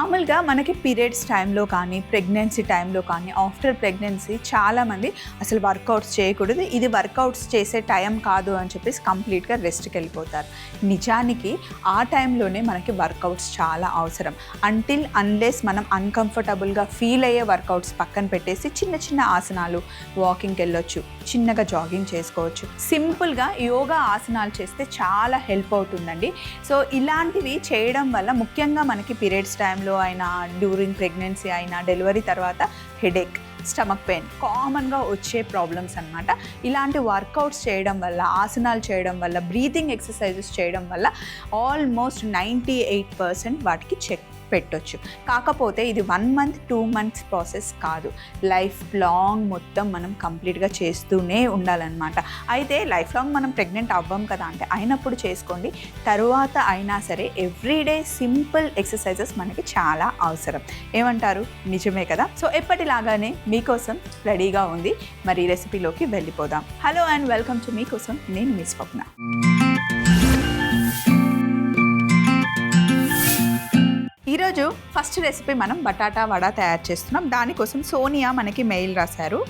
మామూలుగా మనకి పీరియడ్స్ టైంలో కానీ ప్రెగ్నెన్సీ టైంలో కానీ ఆఫ్టర్ ప్రెగ్నెన్సీ చాలామంది అసలు వర్కౌట్స్ చేయకూడదు, ఇది వర్కౌట్స్ చేసే టైం కాదు అని చెప్పేసి కంప్లీట్గా రెస్ట్కి వెళ్ళిపోతారు. నిజానికి ఆ టైంలోనే మనకి వర్కౌట్స్ చాలా అవసరం. అన్లెస్ మనం అన్కంఫర్టబుల్గా ఫీల్ అయ్యే వర్కౌట్స్ పక్కన పెట్టేసి చిన్న చిన్న ఆసనాలు, వాకింగ్కి వెళ్ళొచ్చు, చిన్నగా జాగింగ్ చేసుకోవచ్చు, సింపుల్గా యోగా ఆసనాలు చేస్తే చాలా హెల్ప్ అవుతుందండి. సో ఇలాంటివి చేయడం వల్ల ముఖ్యంగా మనకి పీరియడ్స్ టైంలో అయినా, డ్యూరింగ్ ప్రెగ్నెన్సీ అయినా, డెలివరీ తర్వాత హెడేక్, స్టమక్ పెయిన్ కామన్గా వచ్చే ప్రాబ్లమ్స్ అనమాట. ఇలాంటి వర్కౌట్స్ చేయడం వల్ల, ఆసనాలు చేయడం వల్ల, బ్రీతింగ్ ఎక్సర్సైజెస్ చేయడం వల్ల ఆల్మోస్ట్ 98% వాటికి చెక్ పెట్టొచ్చు. కాకపోతే ఇది 1 month 2 months ప్రాసెస్ కాదు, లైఫ్ లాంగ్ మొత్తం మనం కంప్లీట్గా చేస్తూనే ఉండాలన్నమాట. అయితే లైఫ్ లాంగ్ మనం ప్రెగ్నెంట్ అవ్వం కదా అంటే అయినప్పుడు చేసుకోండి, తరువాత అయినా సరే ఎవ్రీడే సింపుల్ ఎక్సర్సైజెస్ మనకి చాలా అవసరం. ఏమంటారు? నిజమే కదా. సో ఎప్పటిలాగానే మీకోసం రెడీగా ఉంది. మరి రెసిపీలోకి వెళ్ళిపోదాం. హలో అండ్ వెల్కమ్ టు మీకోసం, నేను మీ స్వప్న. ఈరోజు ఫస్ట్ రెసిపీ మనం బటాటా వడ తయారు చేస్తున్నాం. దానికోసం సోనియా మనకి మెయిల్ రాశారు.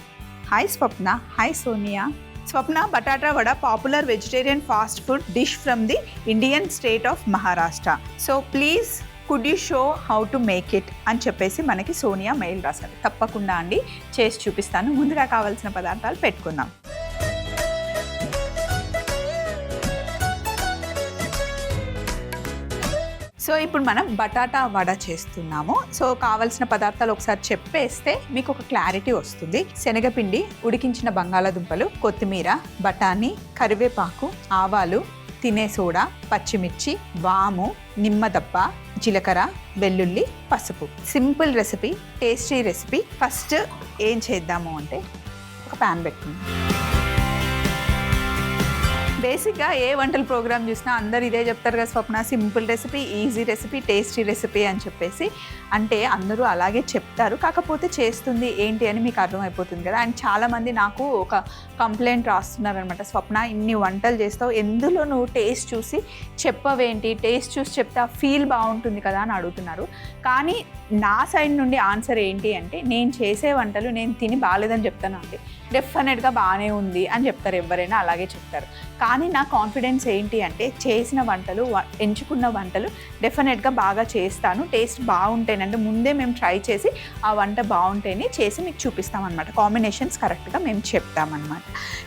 Hi Swapna. Hi Sonia. Swapna, batata vada popular vegetarian fast food dish from the Indian state of Maharashtra. So please could you show how to make it అని చెప్పేసి మనకి సోనియా మెయిల్ రాశారు. తప్పకుండా అండి, చేసి చూపిస్తాను. ముందుగా కావాల్సిన పదార్థాలు పెట్టుకుందాం. సో ఇప్పుడు మనం బటాటా వడ చేస్తున్నాము. సో కావాల్సిన పదార్థాలు ఒకసారి చెప్పేస్తే మీకు ఒక క్లారిటీ వస్తుంది. శనగపిండి, ఉడికించిన బంగాళాదుంపలు, కొత్తిమీర, బఠానీ, కరివేపాకు, ఆవాలు, తినే సోడా, పచ్చిమిర్చి, వాము, నిమ్మదప్ప, జీలకర్ర, వెల్లుల్లి, పసుపు. Simple recipe, tasty recipe. First ఏం చేద్దాము అంటే ఒక ప్యాన్ పెట్టుకుందాం. బేసిక్గా ఏ వంటల ప్రోగ్రామ్ చూసినా అందరు ఇదే చెప్తారు కదా Swapna, simple recipe, easy recipe, tasty recipe అని చెప్పేసి. అంటే అందరూ అలాగే చెప్తారు, కాకపోతే చేస్తుంది ఏంటి అని మీకు అర్థమైపోతుంది కదా. అండ్ చాలామంది నాకు ఒక కంప్లైంట్ రాస్తున్నారనమాట, స్వప్న ఇన్ని వంటలు చేస్తావు, ఎందులో నువ్వు టేస్ట్ చూసి చెప్పవేంటి, టేస్ట్ చూసి చెప్తే ఆ ఫీల్ బాగుంటుంది కదా అని అడుగుతున్నారు. కానీ నా సైడ్ నుండి ఆన్సర్ ఏంటి అంటే, నేను చేసే వంటలు నేను తిని బాగాలేదని చెప్తాను అండి, డెఫినెట్గా బాగానే ఉంది అని చెప్తారు, ఎవరైనా అలాగే చెప్తారు. కానీ నా కాన్ఫిడెన్స్ ఏంటి అంటే, చేసిన వంటలు, ఎంచుకున్న వంటలు డెఫినెట్గా బాగా చేస్తాను. టేస్ట్ బాగుంటేనంటే ముందే మేము ట్రై చేసి ఆ వంట బాగుంటేనే చేసి మీకు చూపిస్తామన్నమాట. కాంబినేషన్స్ కరెక్ట్గా మేము చెప్తామన్నమాట.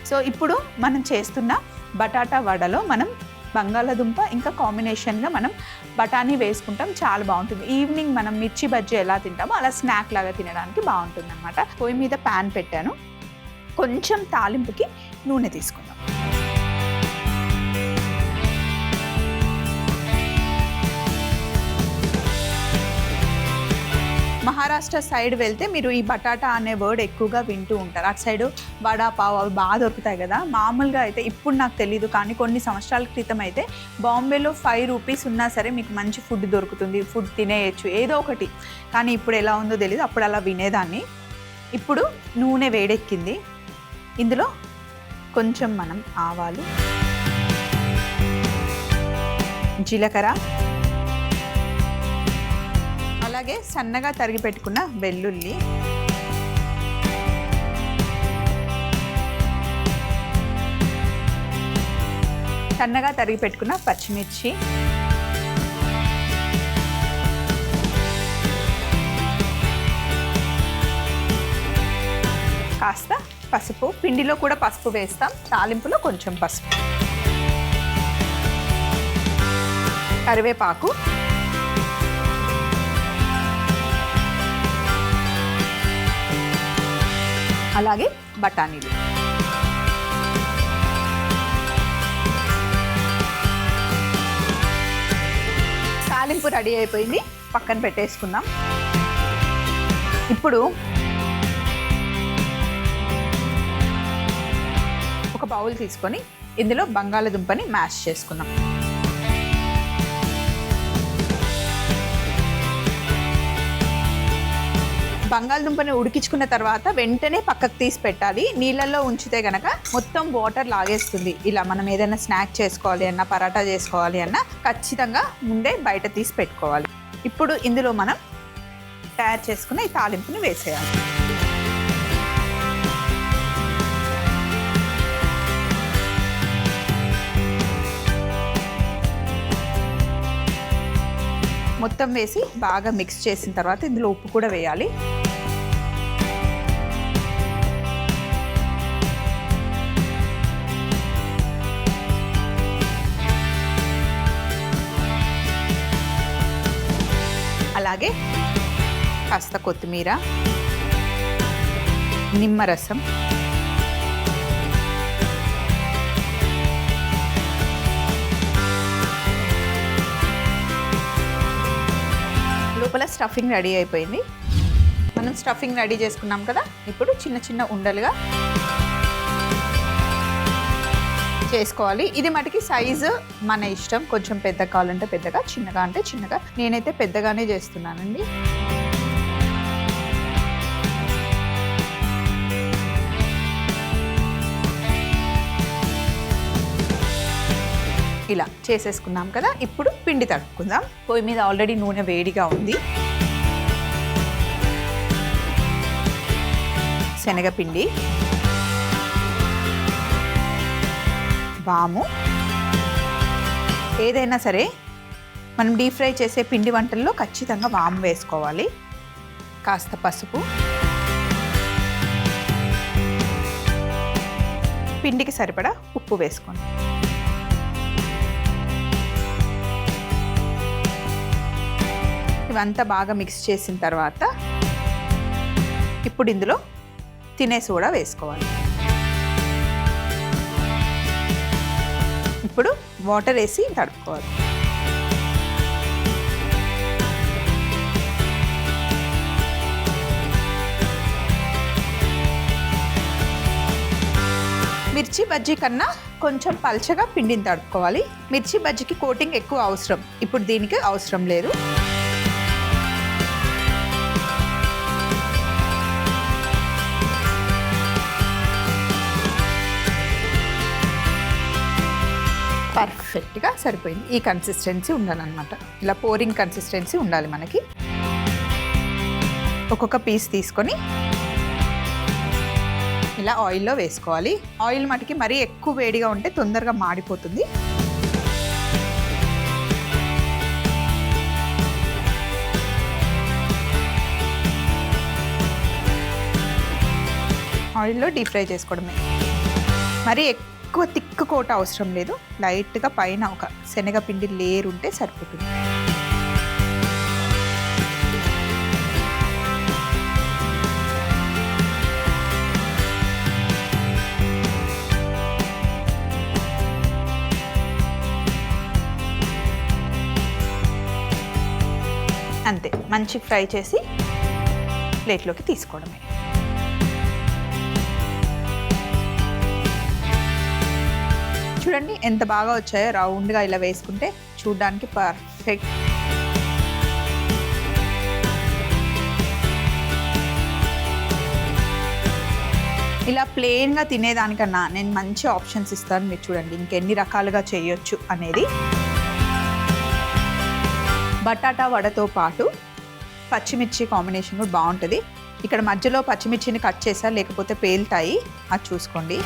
సో ఇప్పుడు మనం చేస్తున్న బటాటా వడలో మనం బంగాళాదుంప ఇంకా కాంబినేషన్గా మనం బఠానీ వేసుకుంటాం, చాలా బాగుంటుంది. ఈవినింగ్ మనం మిర్చి బజ్జీ ఎలా తింటామో అలా స్నాక్ లాగా తినడానికి బాగుంటుంది అనమాట. పొయ్యి మీద ప్యాన్ పెట్టాను, కొంచెం తాలింపుకి నూనె తీసుకుందాం. మహారాష్ట్ర సైడ్ వెళ్తే మీరు ఈ బటాటా అనే వర్డ్ ఎక్కువగా వింటూ ఉంటారు. అటు సైడు వడా పావ్ అవి బాగా దొరుకుతాయి కదా. మామూలుగా అయితే ఇప్పుడు నాకు తెలీదు, కానీ కొన్ని సంవత్సరాల క్రితం అయితే బాంబేలో 5 రూపీస్ ఉన్నా సరే మీకు మంచి ఫుడ్ దొరుకుతుంది, ఫుడ్ తినేయచ్చు ఏదో ఒకటి. కానీ ఇప్పుడు ఎలా ఉందో తెలీదు, అప్పుడు అలా వినేదాన్ని. ఇప్పుడు నూనె వేడెక్కింది, ఇందులో కొంచెం మనం ఆవాలు, జీలకర్ర, అలాగే సన్నగా తరిగి పెట్టుకున్న వెల్లుల్లి, సన్నగా తరిగి పెట్టుకున్న పచ్చిమిర్చి, కాస్త పసుపు, పిండిలో కూడా పసుపు వేస్తాం, తాలింపులో కొంచెం పసుపు, కరివేపాకు, అలాగే బఠానీలు. తాలింపు రెడీ అయిపోయింది, పక్కన పెట్టేసుకుందాం. ఇప్పుడు ఒక బౌల్ తీసుకొని ఇందులో బంగాళాదుంపని మ్యాష్ చేసుకుందాం. బంగాళదుంపని ఉడికించుకున్న తర్వాత వెంటనే పక్కకు తీసి పెట్టాలి. నీళ్ళల్లో ఉంచితే గనక మొత్తం వాటర్ లాగేస్తుంది. ఇలా మనం ఏదైనా స్నాక్ చేసుకోవాలి అన్నా, పరాటా చేసుకోవాలి అన్నా ఖచ్చితంగా ముందే బయట తీసి పెట్టుకోవాలి. ఇప్పుడు ఇందులో మనం తయారు చేసుకున్న ఈ తాలింపుని వేసేయాలి. మొత్తం వేసి బాగా మిక్స్ చేసిన తర్వాత ఇందులో ఉప్పు కూడా వేయాలి. అలాగే కాస్త కొత్తిమీర, నిమ్మరసం, లోపల స్టఫింగ్ రెడీ అయిపోయింది. మనం స్టఫింగ్ రెడీ చేసుకున్నాం కదా, ఇప్పుడు చిన్న చిన్న ఉండలుగా చేసుకోవాలి. ఇది మటుకి సైజు మన ఇష్టం, కొంచెం పెద్ద కావాలంటే పెద్దగా, చిన్నగా అంటే చిన్నగా. నేనైతే పెద్దగానే చేస్తున్నానండి. ఇలా చేసేసుకున్నాం కదా, ఇప్పుడు పిండి తడుపుకుందాం. పొయ్యి మీద ఆల్రెడీ నూనె వేడిగా ఉంది. శనగపిండి, వాము, ఏదైనా సరే మనం డీప్ ఫ్రై చేసే పిండి వంటల్లో ఖచ్చితంగా వాము వేసుకోవాలి. కాస్త పసుపు, పిండికి సరిపడా ఉప్పు వేసుకోండి. ఇవంతా బాగా మిక్స్ చేసిన తర్వాత ఇప్పుడు ఇందులో తినే సోడా వేసుకోవాలి. ఇప్పుడు వాటర్ వేసి తడుపుకోవాలి. మిర్చి బజ్జీ కన్నా కొంచెం పల్చగా పిండిని తడుపుకోవాలి. మిర్చి బజ్జీకి కోటింగ్ ఎక్కువ అవసరం, ఇప్పుడు దీనికి అవసరం లేదు. పర్ఫెక్ట్గా సరిపోయింది. ఈ కన్సిస్టెన్సీ ఉండాలన్నమాట. ఇలా పోరింగ్ కన్సిస్టెన్సీ ఉండాలి మనకి. ఒక్కొక్క పీస్ తీసుకొని ఇలా ఆయిల్లో వేసుకోవాలి. ఆయిల్ మటుకి మరీ ఎక్కువ వేడిగా ఉంటే తొందరగా మాడిపోతుంది. ఆయిల్లో డీప్ ఫ్రై చేసుకోవడమే. మరీ ఎక్కువ థిక్ కోట అవసరం లేదు. లైట్గా పైన ఒక శనగపిండి లేయర్ ఉంటే సరిపోతుంది. అంతే, మంచి ఫ్రై చేసి ప్లేట్లోకి తీసుకోవడమే. చూడండి ఎంత బాగా వచ్చాయో, రౌండ్గా ఇలా వేసుకుంటే చూడడానికి పర్ఫెక్ట్. ఇలా ప్లెయిన్గా తినేదానికన్నా నేను మంచి ఆప్షన్స్ ఇస్తాను. మీరు చూడండి ఇంకెన్ని రకాలుగా చేయొచ్చు అనేది. బటాటా వడతో పాటు పచ్చిమిర్చి కాంబినేషన్ కూడా బాగుంటుంది. ఇక్కడ మధ్యలో పచ్చిమిర్చిని కట్ చేసా, లేకపోతే పేలుతాయి, అది చూసుకోండి.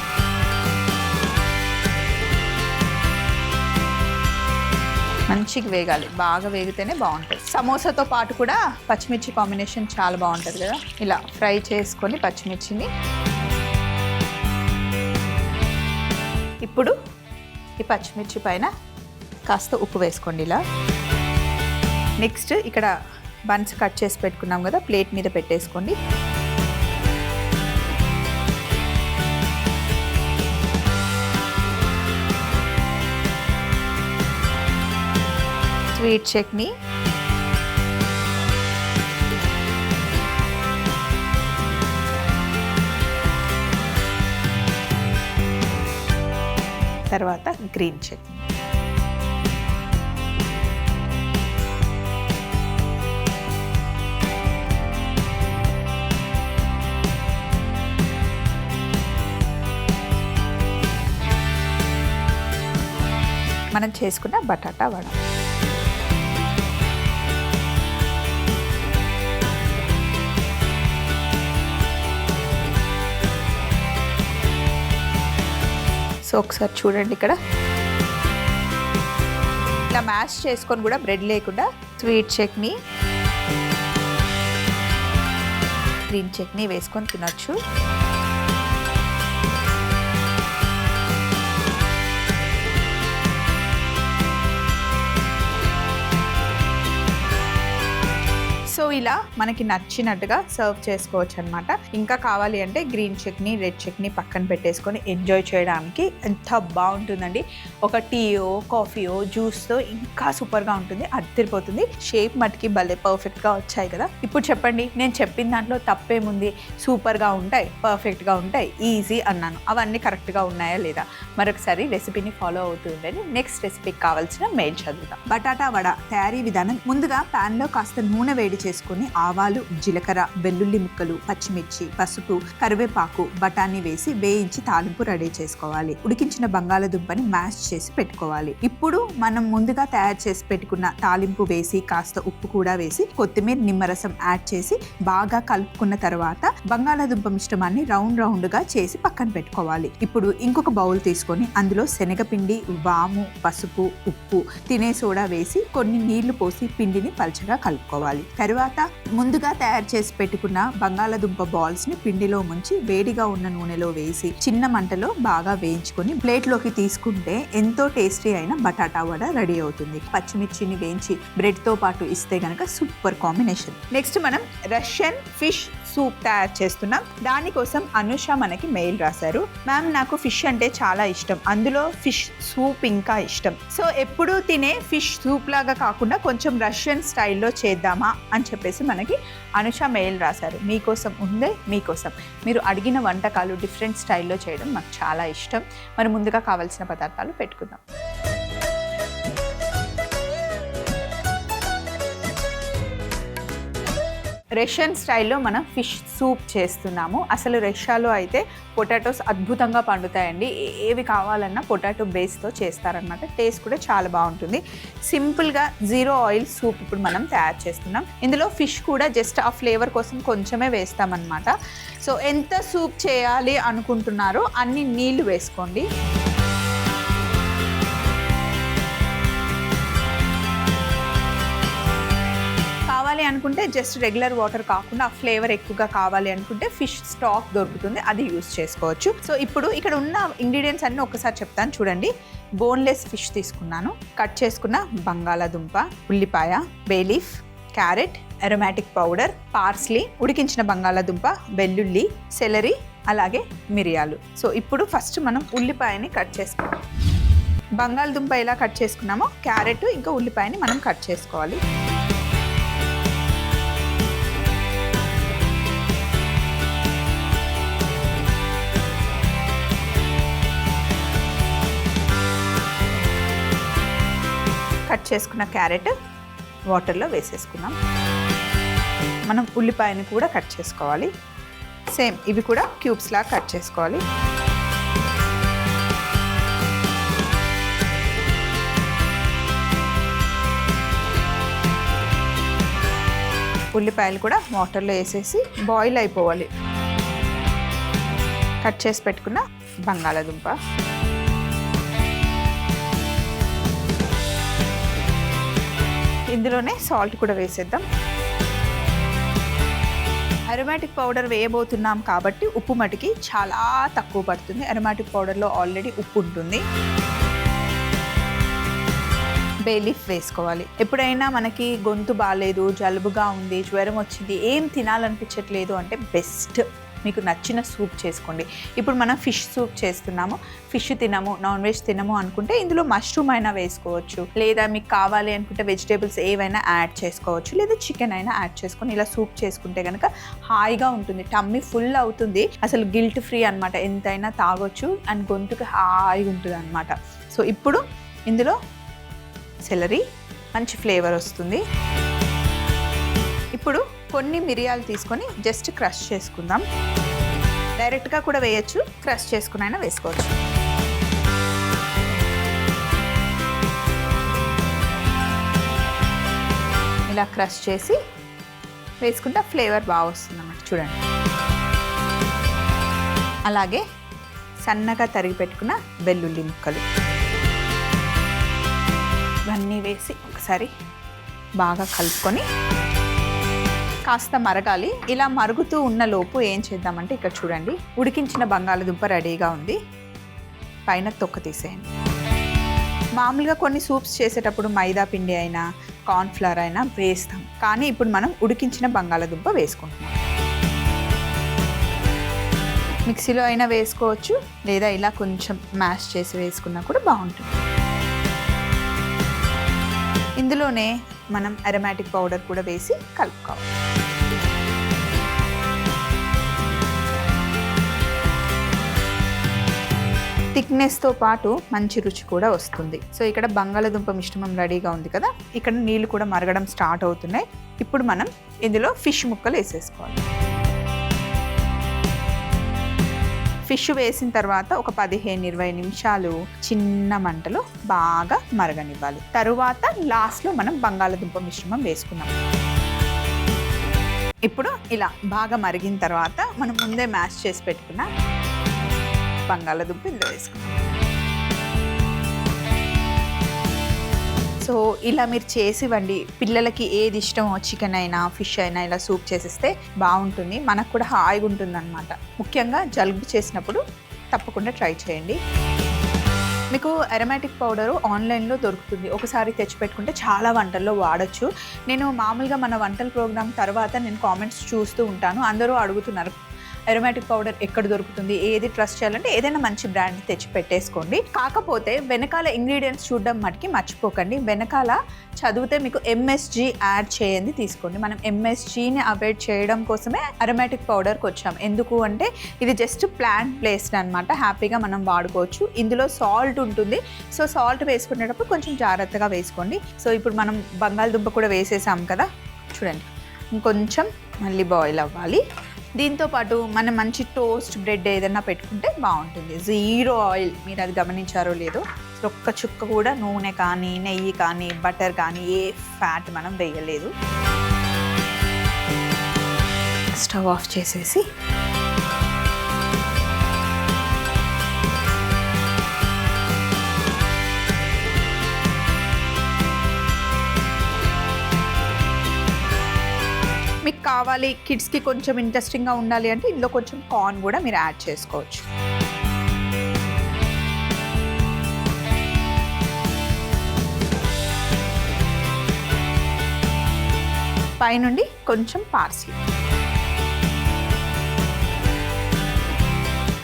మంచిగా వేగాలి, బాగా వేగితేనే బాగుంటుంది. సమోసాతో పాటు కూడా పచ్చిమిర్చి కాంబినేషన్ చాలా బాగుంటుంది కదా. ఇలా ఫ్రై చేసుకొని పచ్చిమిర్చిని ఇప్పుడు ఈ పచ్చిమిర్చి పైన కాస్త ఉప్పు వేసుకోండి ఇలా. నెక్స్ట్ ఇక్కడ బన్స్ కట్ చేసి పెట్టుకున్నాం కదా, ప్లేట్ మీద పెట్టేసుకోండి. స్వీట్ చట్నీ, తర్వాత గ్రీన్ చట్నీ. మనం చేసుకున్న బటాటా వడ. ఒకసారి చూడండి ఇక్కడ ఇలా మ్యాష్ చేసుకొని కూడా బ్రెడ్ లేకుండా స్వీట్ చట్నీ, గ్రీన్ చట్నీ వేసుకొని తినొచ్చు. సో ఇలా మనకి నచ్చినట్టుగా సర్వ్ చేసుకోవచ్చు అనమాట. ఇంకా కావాలి అంటే గ్రీన్ చట్నీ, రెడ్ చట్నీ పక్కన పెట్టేసుకొని ఎంజాయ్ చేయడానికి ఎంత బాగుంటుందండి. ఒక టీయో, కాఫీయో, జ్యూస్తో ఇంకా సూపర్గా ఉంటుంది, అదిరిపోతుంది. షేప్ మటుకి భలే పర్ఫెక్ట్గా వచ్చాయి కదా. ఇప్పుడు చెప్పండి, నేను చెప్పిన దాంట్లో తప్పేముంది? సూపర్గా ఉంటాయి, పర్ఫెక్ట్గా ఉంటాయి, ఈజీ అన్నాను. అవన్నీ కరెక్ట్గా ఉన్నాయా లేదా? మరొకసారి రెసిపీని ఫాలో అవుతూ ఉండండి. నెక్స్ట్ రెసిపీకి కావాల్సిన మెయిల్ చదువుతాం. బటాటా వడ తయారీ విధానం. ముందుగా ప్యాన్లో కాస్త నూనె వేడి చేసుకొని ఆవాలు, జీలకర్ర, వెల్లుల్లి ముక్కలు, పచ్చిమిర్చి, పసుపు, కరివేపాకు, బఠానీ వేసి వేయించి తాలింపు రెడీ చేసుకోవాలి. ఉడికించిన బంగాళదుంపని మ్యాష్ చేసి పెట్టుకోవాలి. ఇప్పుడు మనం ముందుగా తయారు చేసి పెట్టుకున్న తాలింపు వేసి కాస్త ఉప్పు కూడా వేసి కొత్తిమీర, నిమ్మరసం యాడ్ చేసి బాగా కలుపుకున్న తర్వాత బంగాళదుంప మిశ్రమాన్ని రౌండ్ గా చేసి పక్కన పెట్టుకోవాలి. ఇప్పుడు ఇంకొక బౌల్ తీసుకొని అందులో శనగపిండి, వాము, పసుపు, ఉప్పు, తినే సోడా వేసి కొన్ని నీళ్లు పోసి పిండిని పల్చగా కలుపుకోవాలి. తర్వాత ముందుగా తయారు చేసి పెట్టుకున్న బంగాళదుంప బాల్స్ ని పిండిలో ముంచి వేడిగా ఉన్న నూనెలో వేసి చిన్న మంటలో బాగా వేయించుకొని ప్లేట్లోకి తీసుకుంటే ఎంతో టేస్టీ అయిన బటాటా వడ రెడీ అవుతుంది. పచ్చిమిర్చిని వేయించి బ్రెడ్ తో పాటు ఇస్తే గనక సూపర్ కాంబినేషన్. నెక్స్ట్ మనం రష్యన్ ఫిష్ సూప్ తయారు చేస్తున్నాం. దానికోసం అనుష మనకి మెయిల్ రాశారు. మ్యామ్, నాకు ఫిష్ అంటే చాలా ఇష్టం, అందులో ఫిష్ సూప్ ఇంకా ఇష్టం. సో ఎప్పుడూ తినే ఫిష్ సూప్ లాగా కాకుండా కొంచెం రష్యన్ స్టైల్లో చేద్దామా అని చెప్పేసి మనకి అనుష మెయిల్ రాశారు. మీకోసం ఉందే, మీకోసం. మీరు అడిగిన వంటకాలు డిఫరెంట్ స్టైల్లో చేయడం మాకు చాలా ఇష్టం. మరి ముందుగా కావాల్సిన పదార్థాలు పెట్టుకుందాం. రష్యన్ స్టైల్లో మనం ఫిష్ సూప్ చేస్తున్నాము. అసలు రష్యాలో అయితే పొటాటోస్ అద్భుతంగా పండుతాయండి. ఏవి కావాలన్నా పొటాటో బేస్తో చేస్తారనమాట. టేస్ట్ కూడా చాలా బాగుంటుంది. సింపుల్గా 0 ఆయిల్ సూప్ ఇప్పుడు మనం తయారు చేస్తున్నాం. ఇందులో ఫిష్ కూడా జస్ట్ ఆ ఫ్లేవర్ కోసం కొంచెమే వేస్తామన్నమాట. సో ఎంత సూప్ చేయాలి అనుకుంటున్నారో అన్ని నీళ్లు వేసుకోండి. కావాలి అనుకుంటే జస్ట్ రెగ్యులర్ వాటర్ కాకుండా ఆ ఫ్లేవర్ ఎక్కువగా కావాలి అనుకుంటే ఫిష్ స్టాక్ దొరుకుతుంది, అది యూస్ చేసుకోవచ్చు. సో ఇప్పుడు ఇక్కడ ఉన్న ఇంగ్రీడియంట్స్ అన్నీ ఒకసారి చెప్తాను చూడండి. బోన్లెస్ ఫిష్ తీసుకున్నాను, కట్ చేసుకున్న బంగాళాదుంప, ఉల్లిపాయ, bay leaf, carrot, aromatic powder, parsley, ఉడికించిన బంగాళాదుంప, వెల్లుల్లి, సెలరీ, అలాగే మిరియాలు. సో ఇప్పుడు ఫస్ట్ మనం ఉల్లిపాయని కట్ చేసుకోవాలి. బంగాళాదుంప ఎలా కట్ చేసుకున్నామో క్యారెట్ ఇంకా ఉల్లిపాయని మనం కట్ చేసుకోవాలి. కట్ చేసుకున్న క్యారెట్ వాటర్లో వేసేసుకున్నాం. మనం ఉల్లిపాయని కూడా కట్ చేసుకోవాలి. సేమ్ ఇవి కూడా క్యూబ్స్ లాగా కట్ చేసుకోవాలి. ఉల్లిపాయలు కూడా వాటర్లో వేసేసి బాయిల్ అయిపోవాలి. కట్ చేసి పెట్టుకున్న బంగాళాదుంప, ఇందులోనే సాల్ట్ కూడా వేసేద్దాం. అరోమాటిక్ పౌడర్ వేయబోతున్నాం కాబట్టి ఉప్పు మటుకి చాలా తక్కువ పడుతుంది. అరోమాటిక్ పౌడర్లో ఆల్రెడీ ఉప్పు ఉంటుంది. బేలీఫ్ వేసుకోవాలి. ఎప్పుడైనా మనకి గొంతు బాగాలేదు, జలుబుగా ఉంది, జ్వరం వచ్చింది, ఏం తినాలనిపించట్లేదు అంటే బెస్ట్ మీకు నచ్చిన సూప్ చేసుకోండి. ఇప్పుడు మనం ఫిష్ సూప్ చేస్తున్నాము. ఫిష్ తినము, నాన్ వెజ్ తినము అనుకుంటే ఇందులో మష్రూమ్ అయినా వేసుకోవచ్చు, లేదా మీకు కావాలి అనుకుంటే వెజిటేబుల్స్ ఏవైనా యాడ్ చేసుకోవచ్చు, లేదా చికెన్ అయినా యాడ్ చేసుకొని ఇలా సూప్ చేసుకుంటే కనుక హాయిగా ఉంటుంది. టమ్మీ ఫుల్ అవుతుంది, అసలు గిల్ట్ ఫ్రీ అనమాట. ఎంతైనా తాగొచ్చు అండ్ గొంతుకు హాయిగా ఉంటుంది అనమాట. సో ఇప్పుడు ఇందులో సెలరీ, మంచి ఫ్లేవర్ వస్తుంది. ఇప్పుడు కొన్ని మిరియాలు తీసుకొని జస్ట్ క్రష్ చేసుకుందాం. డైరెక్ట్గా కూడా వేయచ్చు, క్రష్ చేసుకుని అయినా వేసుకోవచ్చు. ఇలా క్రష్ చేసి వేసుకుంటే ఫ్లేవర్ బాగా వస్తుంది అన్నమాట. చూడండి. అలాగే సన్నగా తరిగి పెట్టుకున్న వెల్లుల్లి ముక్కలు ఇవన్నీ వేసి ఒకసారి బాగా కలుపుకొని కాస్త మరగాలి. ఇలా మరుగుతూ ఉన్న లోపు ఏం చేద్దామంటే ఇక్కడ చూడండి, ఉడికించిన బంగాళదుంప రెడీగా ఉంది. పైన తొక్క తీసేయండి. మామూలుగా కొన్ని సూప్స్ చేసేటప్పుడు మైదా పిండి అయినా కార్న్ఫ్లవర్ అయినా వేస్తాం, కానీ ఇప్పుడు మనం ఉడికించిన బంగాళదుంప వేసుకుంటున్నాం. మిక్సీలో అయినా వేసుకోవచ్చు, లేదా ఇలా కొంచెం మ్యాష్ చేసి వేసుకున్నా కూడా బాగుంటుంది. ఇందులోనే మనం అరోమాటిక్ పౌడర్ కూడా వేసి కలుపుకోవాలి. థిక్నెస్తో పాటు మంచి రుచి కూడా వస్తుంది. సో ఇక్కడ బంగాళదుంప మిశ్రమం రెడీగా ఉంది కదా, ఇక్కడ నీళ్ళు కూడా మరగడం స్టార్ట్ అవుతున్నాయి. ఇప్పుడు మనం ఇందులో ఫిష్ ముక్కలు వేసేసుకోవాలి. ఫిష్ వేసిన తర్వాత ఒక 15-20 నిమిషాలు చిన్న మంటలో బాగా మరగనివ్వాలి. తరువాత లాస్ట్లో మనం బంగాళదుంప మిశ్రమం వేసుకున్నాం. ఇప్పుడు ఇలా బాగా మరిగిన తర్వాత మనం ముందే మ్యాష్ చేసి పెట్టుకున్న బంగాళదుంప ఇందులో వేసుకున్నాం. సో ఇలా మీరు చేసి ఇవ్వండి. పిల్లలకి ఏది ఇష్టమో చికెన్ అయినా ఫిష్ అయినా ఇలా సూప్ చేసిస్తే బాగుంటుంది. మనకు కూడా హాయిగా ఉంటుంది అన్నమాట. ముఖ్యంగా జలుబు చేసినప్పుడు తప్పకుండా ట్రై చేయండి. మీకు అరోమాటిక్ పౌడరు ఆన్లైన్లో దొరుకుతుంది. ఒకసారి తెచ్చిపెట్టుకుంటే చాలా వంటల్లో వాడచ్చు. నేను మామూలుగా మన వంటల ప్రోగ్రామ్ తర్వాత నేను కామెంట్స్ చూస్తూ ఉంటాను. అందరూ అడుగుతున్నారు అరోమాటిక్ పౌడర్ ఎక్కడ దొరుకుతుంది, ఏది ట్రస్ట్ చేయాలంటే ఏదైనా మంచి బ్రాండ్ తెచ్చి పెట్టేసుకోండి. కాకపోతే వెనకాల ఇంగ్రీడియంట్స్ చూడడం మటుకి మర్చిపోకండి. వెనకాల చదివితే మీకు ఎంఎస్జీ యాడ్ చేయండి తీసుకోండి. మనం ఎంఎస్జీని అవాయిడ్ చేయడం కోసమే అరోమాటిక్ పౌడర్కి వచ్చాం. ఎందుకు అంటే ఇది జస్ట్ ప్లాంట్ బేస్డ్ అనమాట, హ్యాపీగా మనం వాడుకోవచ్చు. ఇందులో సాల్ట్ ఉంటుంది. సో సాల్ట్ వేసుకునేటప్పుడు కొంచెం జాగ్రత్తగా వేసుకోండి. సో ఇప్పుడు మనం బంగాళదుంప కూడా వేసేసాం కదా, చూడండి ఇంకొంచెం మళ్ళీ బాయిల్ అవ్వాలి. దీంతోపాటు మనం మంచి టోస్ట్ బ్రెడ్ ఏదైనా పెట్టుకుంటే బాగుంటుంది. 0 ఆయిల్, మీరు అది గమనించారో లేదో, ఒక్క చుక్క కూడా నూనె కానీ నెయ్యి కానీ బటర్ కానీ ఏ ఫ్యాట్ మనం వేయలేదు. స్టవ్ ఆఫ్ చేసేసి మీకు కావాలి కిడ్స్కి కొంచెం ఇంట్రెస్టింగ్గా ఉండాలి అంటే ఇందులో కొంచెం కార్న్ కూడా మీరు యాడ్ చేసుకోవచ్చు. పైనుండి కొంచెం పార్స్లీ.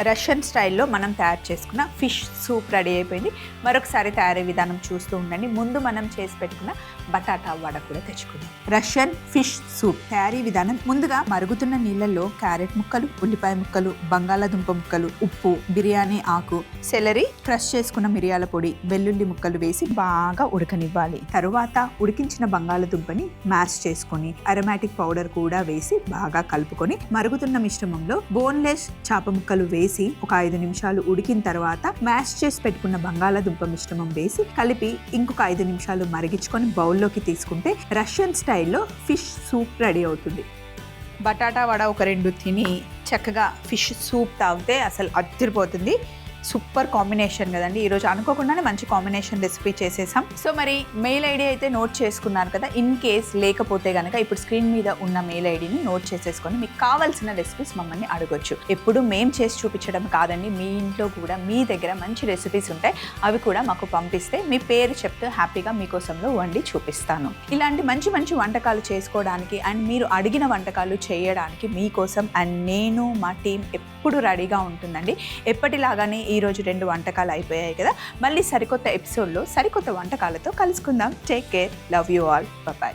రష్యన్ స్టైల్లో మనం తయారు చేసుకున్న ఫిష్ సూప్ రెడీ అయిపోయింది. మరొకసారి తయారీ విధానం చూస్తూ ఉండండి. ముందు మనం చేసి పెట్టుకున్న బటాటా వడ కూడా తెచ్చుకుందాం. రష్యన్ ఫిష్ సూప్ తయారీ విధానం: ముందుగా మరుగుతున్న నీళ్ళల్లో క్యారెట్ ముక్కలు, ఉల్లిపాయ ముక్కలు, బంగాళాదుంప ముక్కలు, ఉప్పు, బిర్యానీ ఆకు, సెలరీ, క్రష్ చేసుకున్న మిరియాల పొడి, వెల్లుల్లి ముక్కలు వేసి బాగా ఉడకనివ్వాలి. తరువాత ఉడికించిన బంగాళాదుంపని మ్యాష్ చేసుకొని అరోమాటిక్ పౌడర్ కూడా వేసి బాగా కలుపుకొని మరుగుతున్న మిశ్రమంలో బోన్లెస్ చేప ముక్కలు వేసి ఒక 5 నిమిషాలు ఉడికిన తర్వాత మ్యాష్ చేసి పెట్టుకున్న బంగాళాదుంప మిశ్రమం వేసి కలిపి ఇంకొక 5 నిమిషాలు మరిగించుకొని బౌల్లోకి తీసుకుంటే రష్యన్ స్టైల్లో ఫిష్ సూప్ రెడీ అవుతుంది. బటాటా వడ ఒక 2 తిని చక్కగా ఫిష్ సూప్ తాగితే అసలు అదిరిపోతుంది. సూపర్ కాంబినేషన్ కదండి. ఈరోజు అనుకోకుండానే మంచి కాంబినేషన్ రెసిపీ చేసేసాం. సో మరి మెయిల్ ఐడి అయితే నోట్ చేసుకున్నారు కదా. ఇన్ కేస్ లేకపోతే కనుక ఇప్పుడు స్క్రీన్ మీద ఉన్న మెయిల్ ఐడిని నోట్ చేసేసుకొని మీకు కావాల్సిన రెసిపీస్ మమ్మల్ని అడగొచ్చు. ఎప్పుడు మేము చేసి చూపించడం కాదండి, మీ ఇంట్లో కూడా మీ దగ్గర మంచి రెసిపీస్ ఉంటాయి, అవి కూడా మాకు పంపిస్తే మీ పేరు చెప్తే హ్యాపీగా మీకోసంలో వండి చూపిస్తాను. ఇలాంటి మంచి మంచి వంటకాలు చేసుకోవడానికి అండ్ మీరు అడిగిన వంటకాలు చేయడానికి మీకోసం అండ్ నేను మా టీం ఎప్పుడు రెడీగా ఉంటుందండి. ఎప్పటిలాగానే ఈరోజు 2 వంటకాలు అయిపోయాయి కదా. మళ్ళీ సరికొత్త ఎపిసోడ్లో సరికొత్త వంటకాలతో కలుసుకుందాం. Take care, love you all, by.